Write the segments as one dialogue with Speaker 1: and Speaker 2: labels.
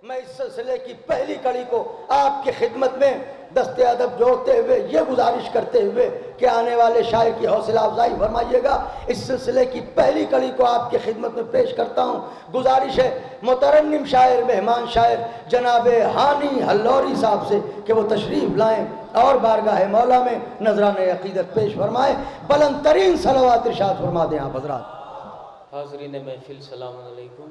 Speaker 1: मैं इस सिलसिले की पहली कड़ी को आपकी खिदमत में दस्ते अदब जोड़ते हुए ये गुजारिश करते हुए कि आने वाले शायर की हौसला अफजाई फरमाइएगा। इस सिलसिले की पहली कड़ी को आपकी खिदमत में पेश करता हूँ। गुजारिश है मुतरन्निम शायर, मेहमान शायर जनाब हानी हल्लौरी साहब से कि वो तशरीफ़ लाएँ और बारगाह मौला में नजराने अकीदत पेश फरमाएँ। बुलंद तरीन सलावत इरशाद फरमा दें आप हज़रात।
Speaker 2: हाज़रीन महफिल सलाम अलैकुम।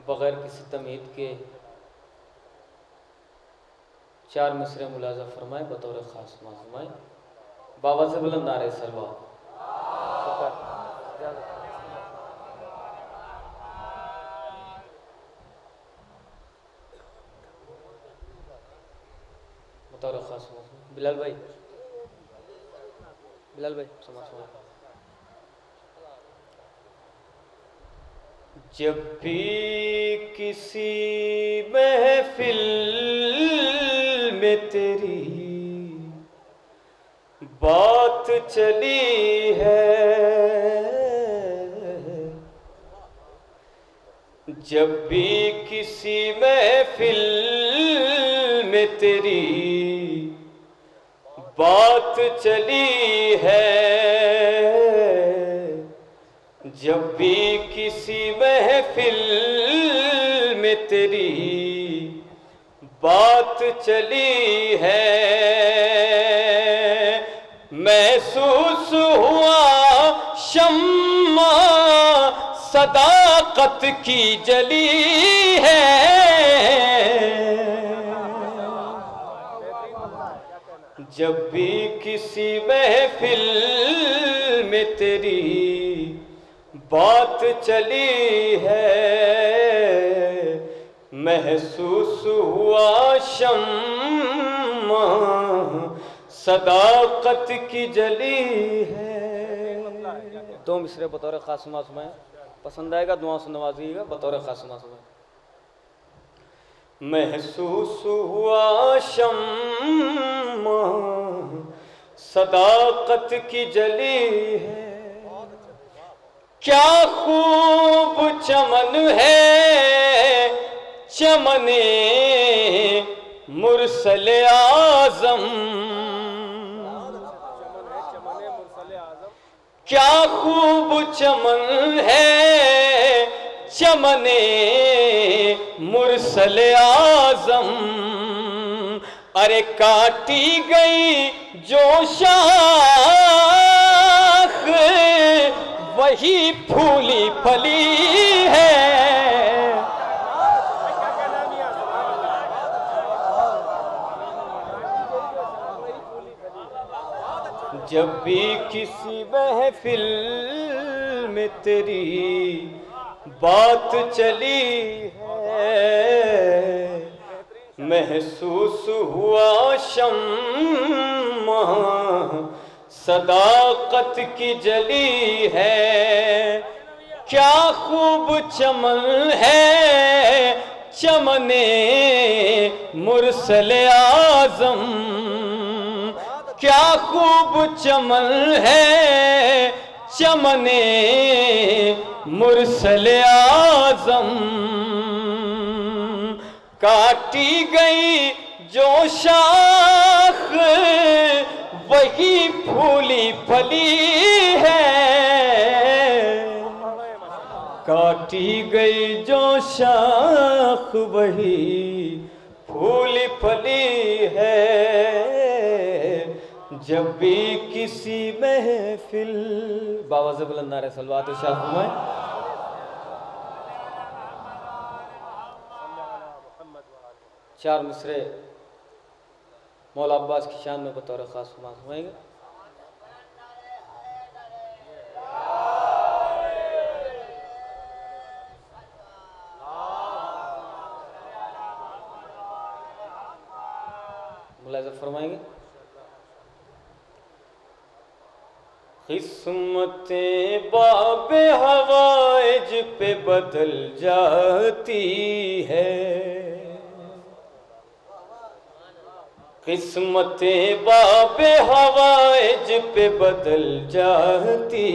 Speaker 2: बग़ैर किसी तमीद के 4 मिसरे मुलाज़ा फरमाए बतौर ख़ास माज़ूमाए। बाबा से बुलंद नारे सलवात। बतौर ख़ास बिलाल भाई समाज। जब भी किसी महफिल में तेरी बात चली है, जब भी किसी महफिल में तेरी बात चली है, जब भी किसी महफिल में तेरी बात चली है, महसूस हुआ शम्मा सदाकत की जली है, जब भी किसी महफिल में तेरी बात चली है, महसूस हुआ शम्मा सदाकत की जली है। 2 मिसरे बतौर खास मासूमाए पसंद आएगा, दुआ से नवाजिएगा बतौर खास मासूमाए। महसूस हुआ शम्मा सदाकत की जली है, क्या खूब चमन है चमने मुरसल आज़म, क्या खूब चमन है चमने मुरसल आज़म, अरे काटी गई जो शाख वही फूली फली है, जब भी किसी महफिल में तेरी बात चली है, महसूस हुआ शम्मा सदाकत की जली है, क्या खूब चमन है चमने मुरसल आज़म, क्या खूब चमन है चमने मुरसल आज़म, काटी गई जो शाख वही फूली फली है, काटी गई जो शाख वही फूली फली है, जब भी किसी महफिल बाबा से बुलंद नारे सलवात इरशाद फरमाएं। चार मिसरे मौला अब्बास की शान में बतौर खास फरमाएंगे। मुलाज़ा फरमाएंगे। किस्मतें बाबे हवाइज पे बदल जाती है, किस्मतें बाबे हवाइज पे बदल जाती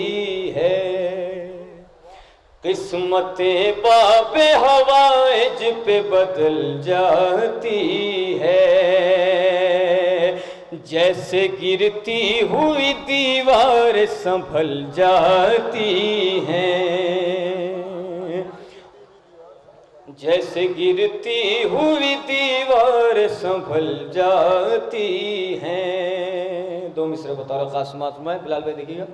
Speaker 2: है, किस्मतें बाबे हवाइज पे बदल जाती है, जैसे गिरती हुई दीवार संभल जाती हैं, जैसे गिरती हुई दीवार संभल जाती हैं। दो मिसरे बता रहा खास में बिलाल भाई देखिएगा।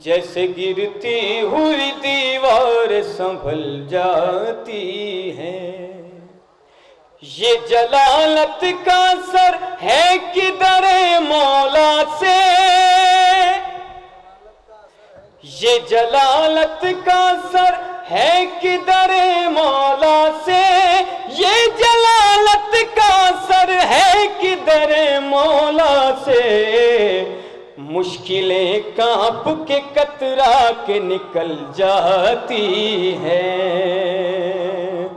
Speaker 2: जैसे गिरती हुई दीवार संभल जाती हैं, ये जलालत का सर है किधर मौला से, ये जलालत का सर है किधर मौला से, ये जलालत का सर है किधर मौला से, मुश्किलें कांप के कतरा के निकल जाती हैं,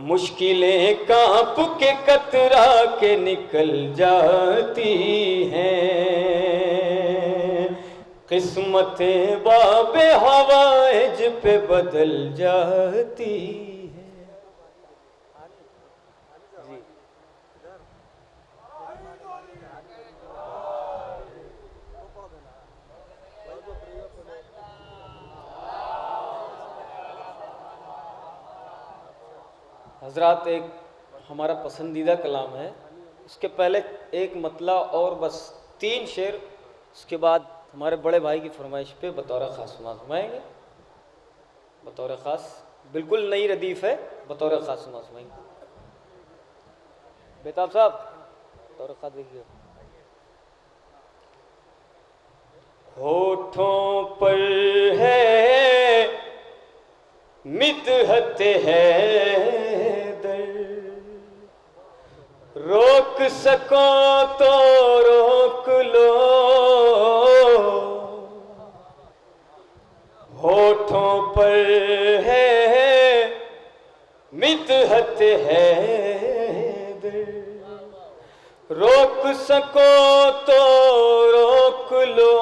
Speaker 2: मुश्किलें कांप के कतरा के निकल जाती हैं, किस्मतें बाबे हवाइज पे बदल जाती है। हजरात, एक हमारा पसंदीदा कलाम है, उसके पहले एक मतला और बस 3 शेर, उसके बाद हमारे बड़े भाई की फरमाइश पे बतौर ख़ास सुनाएंगे। बतौर ख़ास बिल्कुल नई रदीफ़ है, बतौर ख़ास सुनाएंगे। बेताब साहब बतौर ख़ास देखिए। होठों पर है मिदहत हैदर, रोक सको तो रोक लो, होठों पर है मिदहत हैदर, रोक सको तो रोक लो,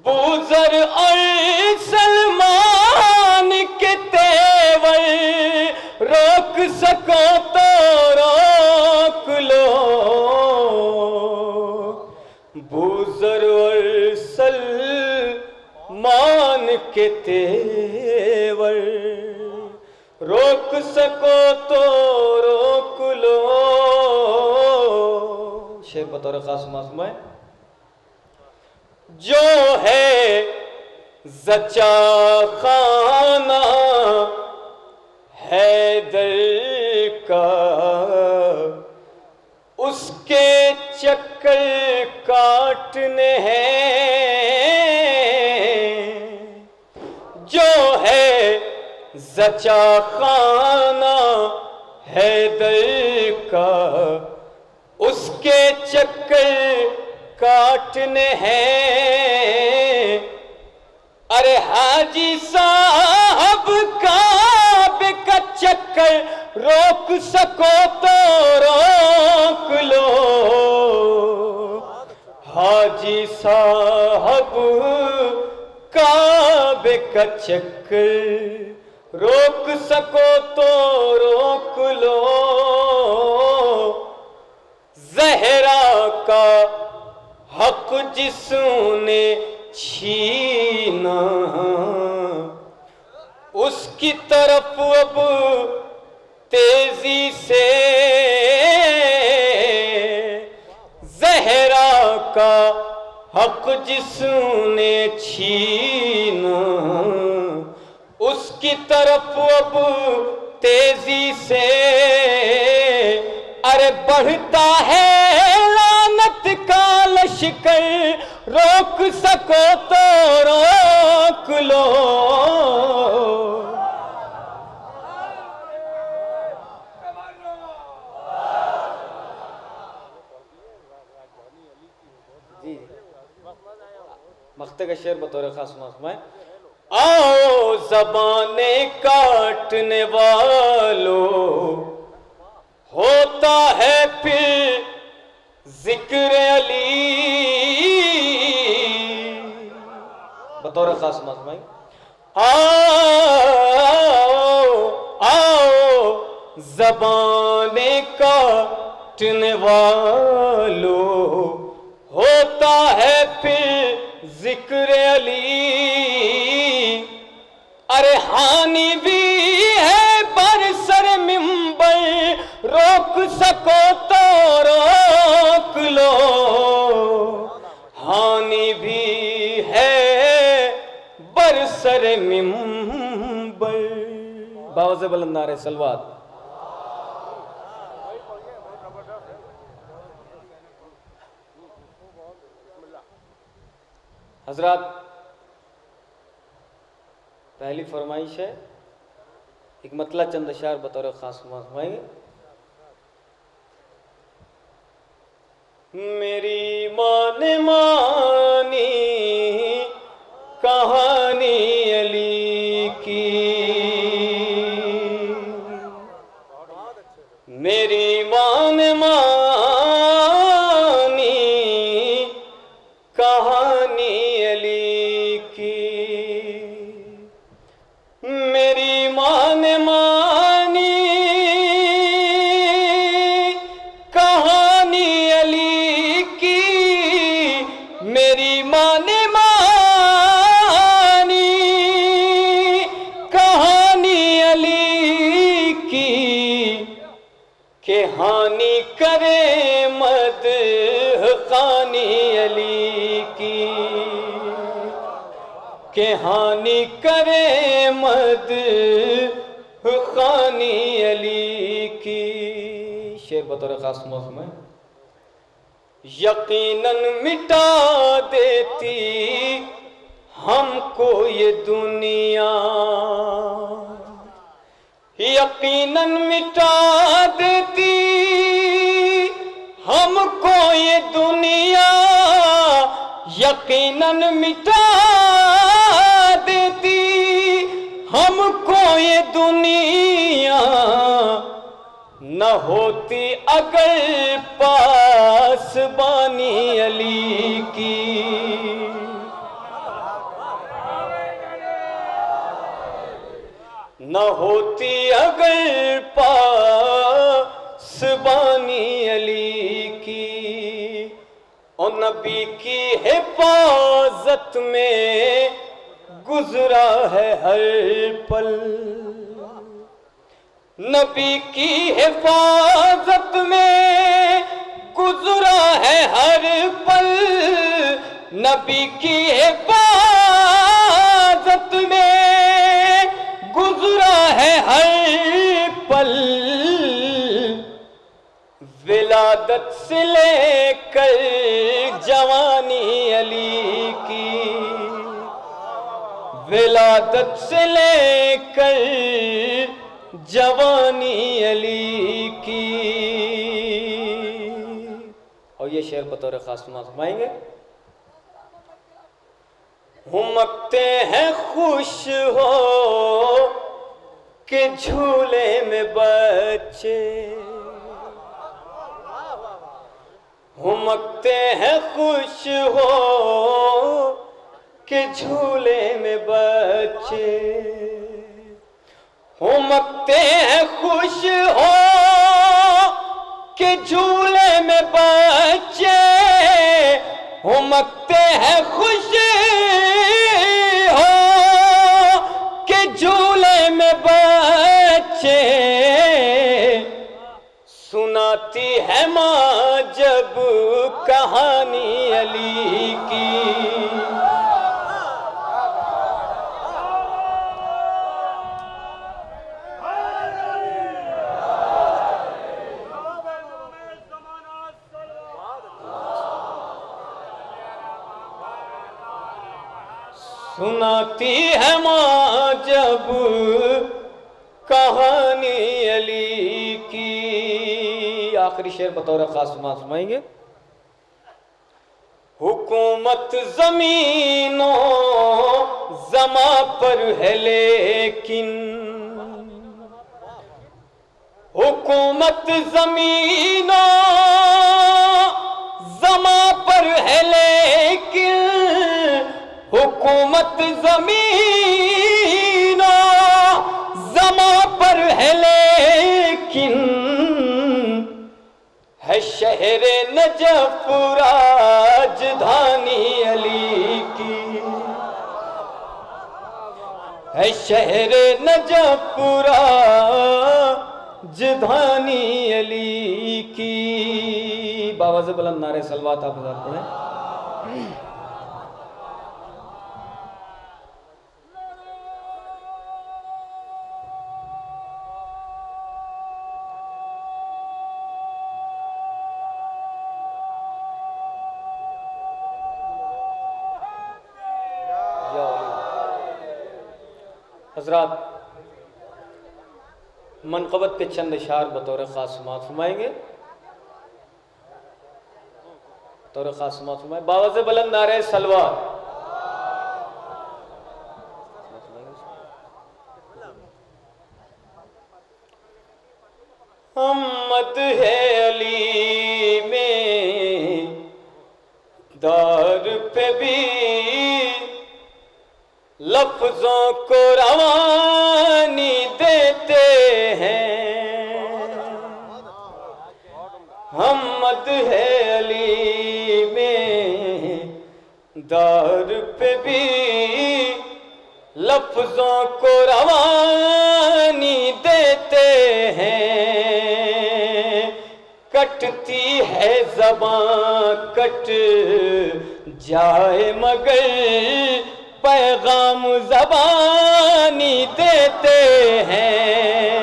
Speaker 2: बूज़र और सलमान के तेवर, रोक सको तो रोक लो, बूज़र और सलमान के तेवर, रोक सको तो रोक लो। शेर बतौर खास मासूम, जो है ज़चा खाना हैदर का, उसके चक्कर काटने हैं, जो है ज़चा खाना हैदर का, उसके चक्कर काटने हैं, अरे हाजी साहब काबे का चक्कर रोक सको तो रोक लो, हाजी साहब काबे का चक्कर रोक सको तो रोक लो, ज़हरा का हक जिसने छीना, उसकी तरफ अब तेजी से, ज़हरा का हक जिसने छीना, उसकी तरफ अब तेजी से, अरे बढ़ता है लानत का लश्कर, रोक सको तो रोक लो, जी मख्ते का शेर बतौर खास सुनाए। आओ ज़बाने काटने वालों, होता है फिर जिक्र अली, बतौर खास फरमाएंगे। आओ आओ ज़बाने काटने वालों, होता है फिर जिक्र अली। अरे हानि भी है बरसर मिंबर, रोक सको तो रोक लो। हानि भी है बरसर मिंबर। बावज़ बुलंद नारे सलवात। हजरात, पहली फरमाइश है, एक मतला चंद अशार बतौर खास फरमाएंगे। मेरी माँ ने मानी कहानी अली की, मेरी माँ ने मानी कहानी अली की, मेरी माँ ने मानी कहानी अली की, मेरी माँ ने मानी कहानी अली की, के हानि करे मद खानी अली की, के हानि करे मद खानी अली की। शेर बतौर खास मौसम है। यकीनन मिटा देती हमको ये दुनिया, यकीनन मिटा देती हमको ये दुनिया, यकीनन मिटा देती हमको ये दुनिया। न होती अगर पास बानी अली की, न होती अगर पास बानी अली की। और नबी की हिफाजत में गुजरा है हर पल, नबी की हिफाजत में गुजरा है हर पल, नबी की हिफाजत में गुजरा है हर पल। विलादत से लेकर जवानी अली की, विलादत से लेकर जवानी अली की। और ये शेर बतौर खास फरमाएंगे। हुमकते हैं खुश हो के झूले में बच्चे, हुमकते हैं खुश हो के झूले में बच्चे, हुमकते हैं खुश हो के झूले में बच्चे, हुमकते हैं खुश हो के झूले में बच्चे। सुनाती है माँ जब कहानी अली की, सुनाती है माँ जब कहानी अली की। आखिरी शेर बतौर खास फरमाएंगे। हुकूमत जमीनों जमा पर है लेकिन, हुकूमत जमीनों जमा पर है लेकिन, हुकूमत ज़मीनो ज़मा पर है, लेकिन है शहर नजफ राजधानी अली की, है शहर नजफ राजधानी अली की। बाबा से बुलंद नारे सलवात आप पढ़े। हजरात मनक़बत के चंद इशार बतौर ख़ास समाअत फरमाएंगे। बतौर ख़ास समाअत फरमाए। बाबा से बुलंद नारे सलवात। हमद है अली में दार पे भी लफ्जों को रवानी देते हैं। हमद है अली में दार पे भी लफ्जों को रवानी देते हैं। कटती है ज़बां कट जाए मगर पैगाम ज़बानी देते हैं।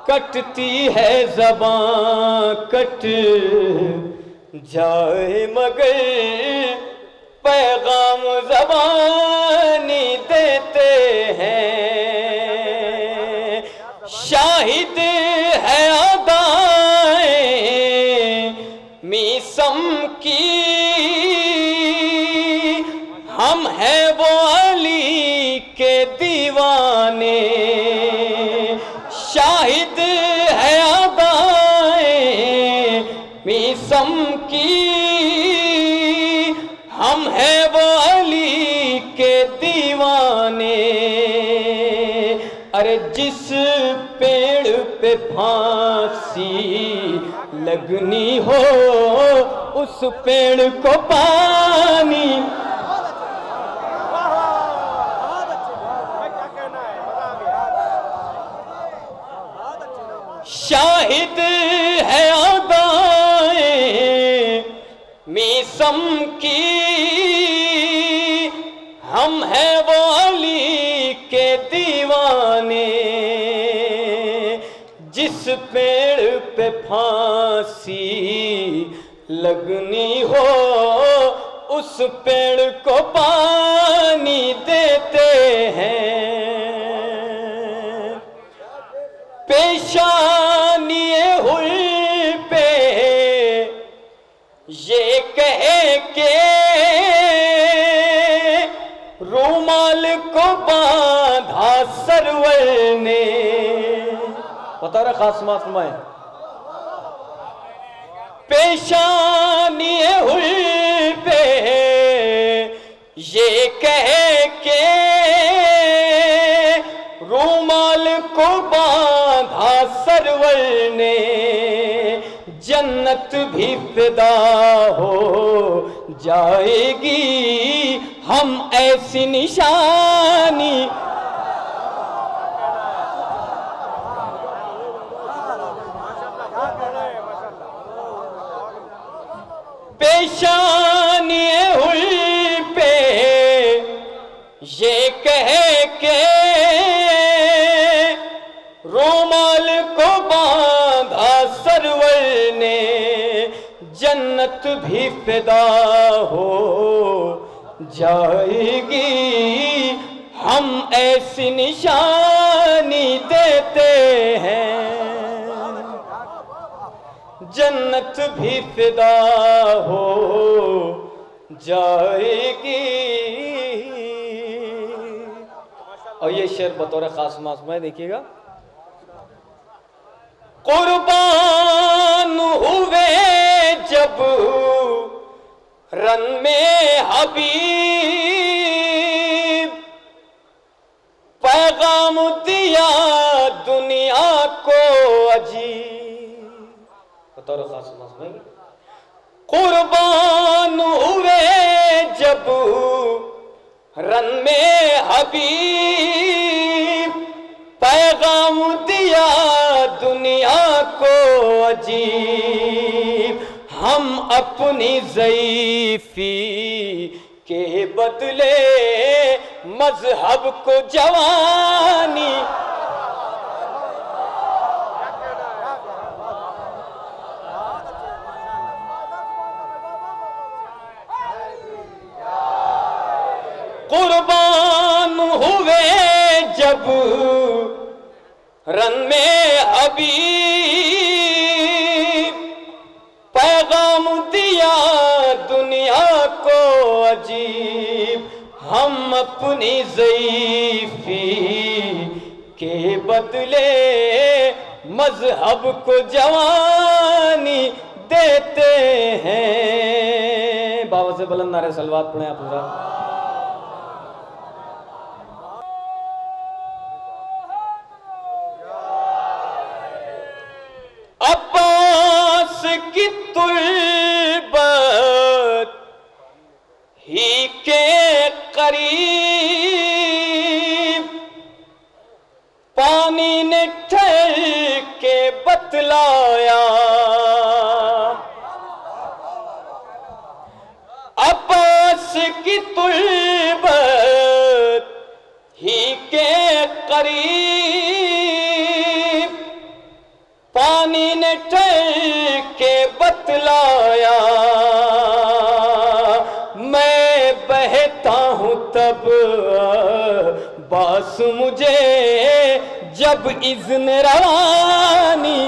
Speaker 2: कटती है ज़बां कट जाए मगर पैगाम ज़बानी देते हैं। शाहिद है अदाएं मीसम की, हम हैं वो अली के दीवाने। शाहिद है अदाएं मीसम की, हम हैं वो अली के दीवाने। अरे जिस पेड़ पे फांसी लगनी हो उस पेड़ को पानी। शाहिद है अदाएं मीसम की, हम हैं वो अली के दीवाने। जिस पेड़ पे फांसी लगनी हो उस पेड़ को पानी देते हैं। पेशानिए हुई पे ये कहे के रूमाल को बांधा सरवर ने। बता रहा खास माफरमाए। पेशानिए हुई पे ये कहे के रूमाल को बांधा सरवर ने। जन्नत भी फिदा हो जाएगी हम ऐसी निशानी। पेशानी हुई पे ये कहे के रूमाल को बांधा सरवर ने। जन्नत भी फिदा हो जाएगी हम ऐसी निशानी देते हैं। जन्नत भी फिदा हो जाएगी। और ये शेर बतौर खास मासमा देखिएगा। कुर्बान हुए जब रन में हबीब पैगाम दिया दुनिया को अजीब। बतौर खास में कुर्बान हुए जब रन में हबीब पैगाम दिया दुनिया को अजीब। हम अपनी ज़ईफ़ी के बदले मजहब को जवानी कुर्बान हुए जब रन में हबीब पैगाम दिया दुनिया को अजीब। हम अपनी ज़ईफ़ी के बदले मजहब को जवानी देते हैं। बाबा से बुलंद नारे सलवात पढ़ें आप पूरा। अब्बास की तुल्बत ही के करीब पानी ने ठहर के बतलाया। अब्बास की तुल्बत ही के करीब पानी ने ठहर के बतलाया। मैं बहता हूँ तब बास मुझे जब इज़्न रवानी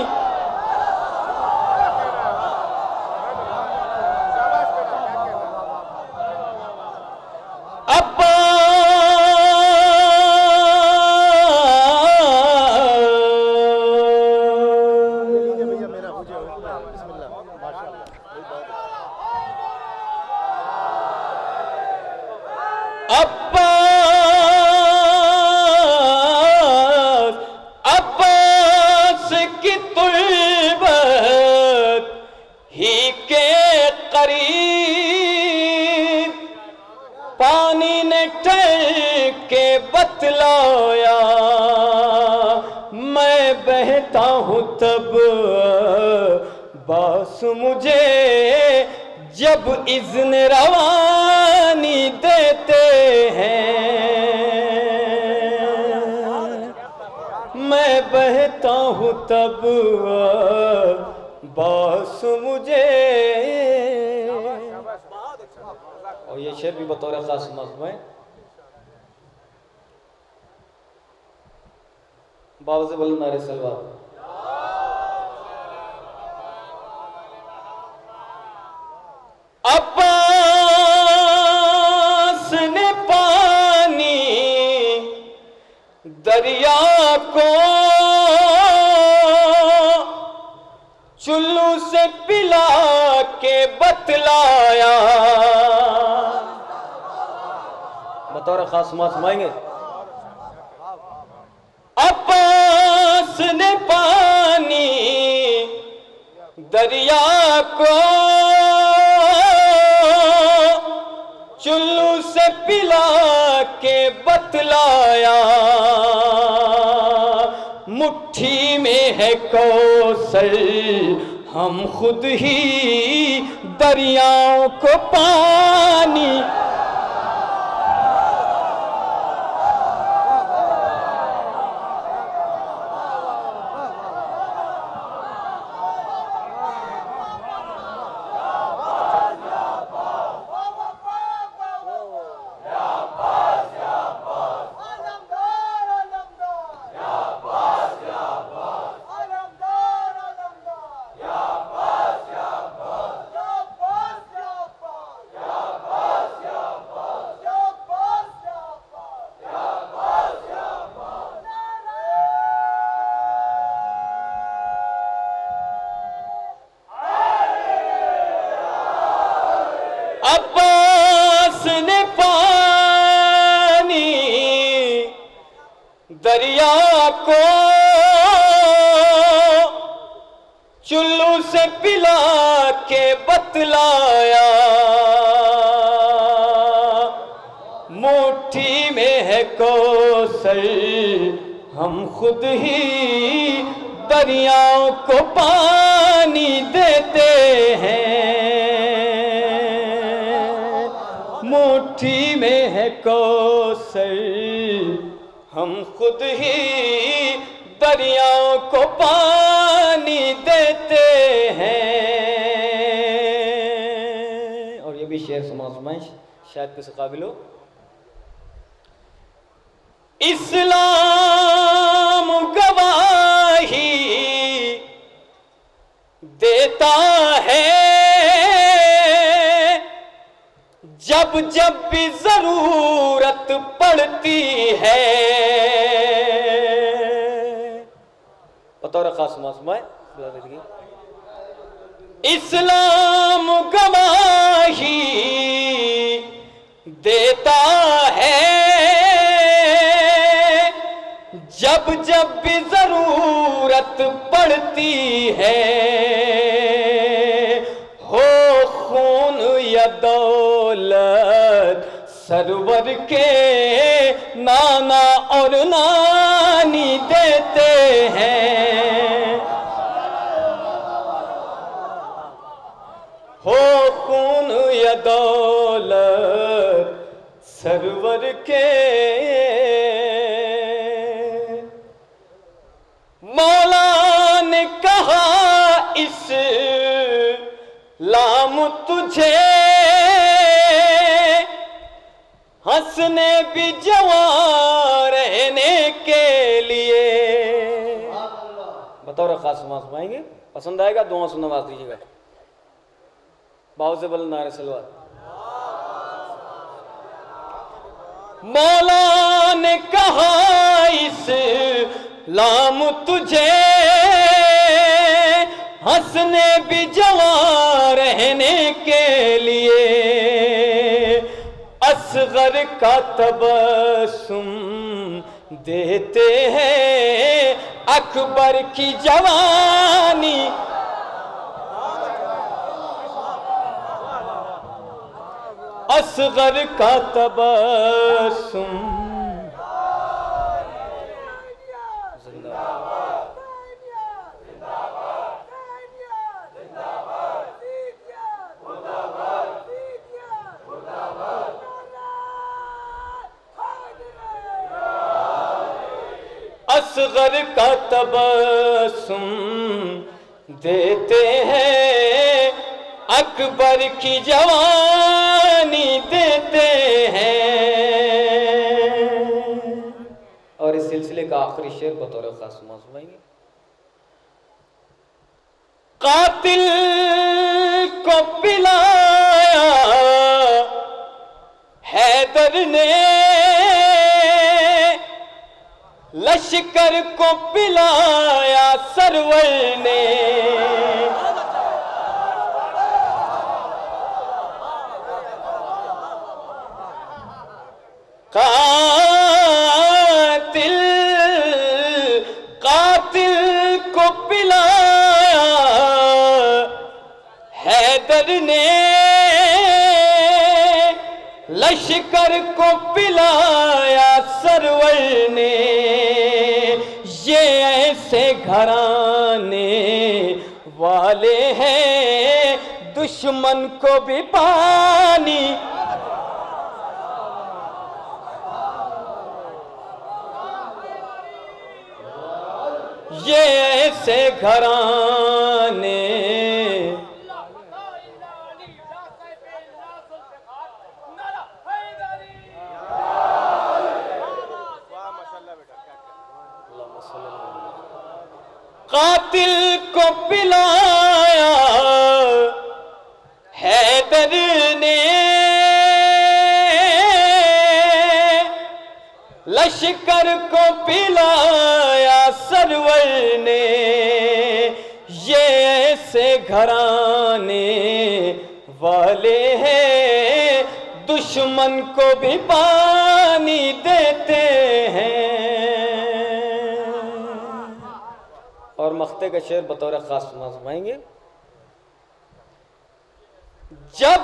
Speaker 2: अब्बास की तुल्बत ही के करीब पानी ने ठहर के बतलाया। मैं बहता हूँ तब बास मुझे जब इज़्न रवानी देते हैं। मैं बहता हूँ तब बास मुझे। और ये शेर भी बतौर खास मज़मून है। बाबा से बुलंद नारे सलवात। अब्बास ने पानी दरिया को चुल्लू से पिला के बतलाया। बतौर खास माएंगे। अब्बास ने पानी दरिया को चुल्लू से पिला के बतलाया। मुट्ठी में है कौसर हम खुद ही दरियाओं को पानी दरिया को चुल्लू से पिला के बतलाया, मुट्ठी में है कौसर हम खुद ही दरियाओं को पानी देते हैं, मुट्ठी में है कौसर हम खुद ही दरियाओं को पानी देते हैं। और ये भी शेर समाज शायद किसी काबिल हो। इस्लाम गवाही देता है जब जब भी जरूरत पड़ती है। बतौर खास मौसम इस्लाम गवाही देता है जब जब भी जरूरत पड़ती है, हो खून या दौलत सरवर के नाना और नानी देते हैं, हो खून या दौलत सरवर के। मौला ने कहा इस्लाम तुझे हंसने भी जवां रहने के लिए। बतौर खास आएंगे, पसंद आएगा, दुआ से नवाज दीजिएगा। बाव से बल नारे सलवार। मौला ने कहा इस्लाम तुझे हंसने भी जवां रहने के लिए, असगर का तबस्सुम देते हैं अकबर की जवानी। असगर का तबस्सुम असगर का तबस्सुम देते हैं अकबर की जवानी देते हैं। और इस सिलसिले का आखिरी शेर बतौर खास सुनाएंगे। कातिल को पिलाया हैदर ने, लश्कर को पिलाया सरवर ने, कातिल को पिलाया हैदर ने, लश्कर को पिलाया सरवर ने। ये ऐसे घराने वाले हैं दुश्मन को भी पानी। ये ऐसे घराने कातिल को पिलाया हैदर ने, लश्कर को पिलाया सरवर ने। ये ऐसे घराने वाले हैं दुश्मन को भी पानी देते हैं। मख्ते का शेर बतौर खास सुनाएंगे। जब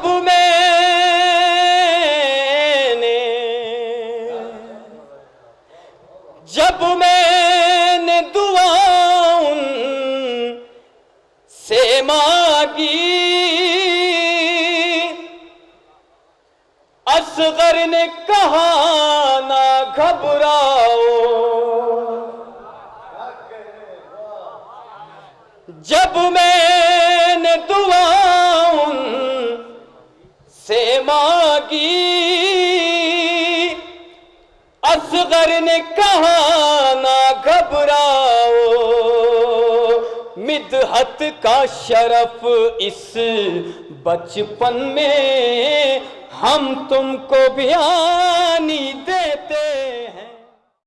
Speaker 2: मैंने दुआ उनसे मांगी, असगर ने कहा ना घबराओ। जब मैंने दुआ उनसे मांगी, असगर ने कहा ना घबराओ। मिदहत का शरफ इस बचपन में हम तुमको बयानी